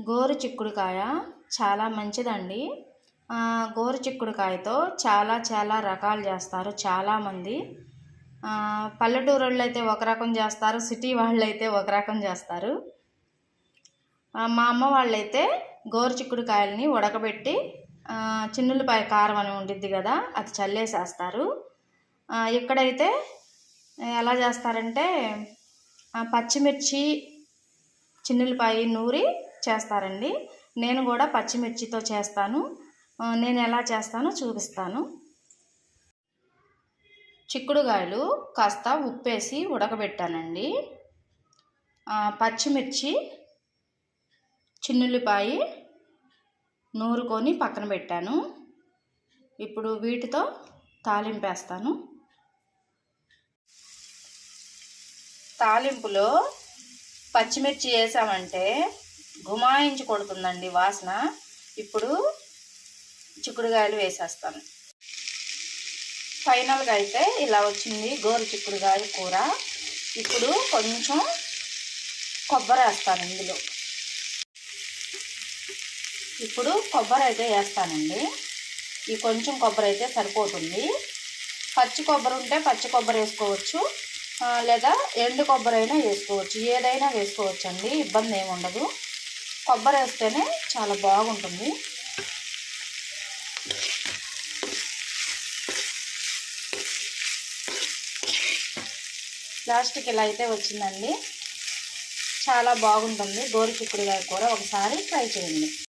గోరు చిక్కుడుకాయ చాలా మంచిదండి. గోరు చిక్కుడుకాయతో చాలా రకాలు చేస్తారు చాలామంది. పల్లెటూరోళ్ళైతే ఒక రకం చేస్తారు, సిటీ వాళ్ళైతే ఒక రకం చేస్తారు. మా అమ్మ వాళ్ళైతే గోరు చిక్కుడుకాయలని ఉడకబెట్టి చిన్నులపాయ కారం అని ఉండిద్ది కదా, అది చల్లేసేస్తారు. ఇక్కడైతే ఎలా చేస్తారంటే పచ్చిమిర్చి చిన్నులపాయ నూరి చేస్తారండి. నేను కూడా పచ్చిమిర్చితో చేస్తాను. నేను ఎలా చేస్తానో చూపిస్తాను. చిక్కుడుకాయలు కాస్త ఉప్పేసి ఉడకబెట్టానండి. పచ్చిమిర్చి చిన్నులపాయ నూరుకొని పక్కన పెట్టాను. ఇప్పుడు వీటితో తాలింపేస్తాను. తాలింపులో పచ్చిమిర్చి వేసామంటే గుమాయించి కొడుతుందండి వాసన. ఇప్పుడు చిక్కుడుకాయలు వేసేస్తాను. ఫైనల్గా అయితే ఇలా వచ్చింది గోరు చిక్కుడుకాయ కూర. ఇప్పుడు కొంచెం కొబ్బరి వేస్తాను ఇందులో. ఇప్పుడు కొబ్బరి అయితే వేస్తానండి. ఈ కొంచెం కొబ్బరి అయితే సరిపోతుంది. పచ్చి కొబ్బరి ఉంటే పచ్చి కొబ్బరి వేసుకోవచ్చు, లేదా ఎండు కొబ్బరి అయినా వేసుకోవచ్చు. ఏదైనా వేసుకోవచ్చు అండి, ఇబ్బంది ఏమి ఉండదు. కొబ్బరి వేస్తేనే చాలా బాగుంటుంది. ప్లాస్టిక్ ఇలా అయితే వచ్చిందండి. చాలా బాగుంటుంది గోరు చిక్కుడుకాయ కూర. ఒకసారి ట్రై చేయండి.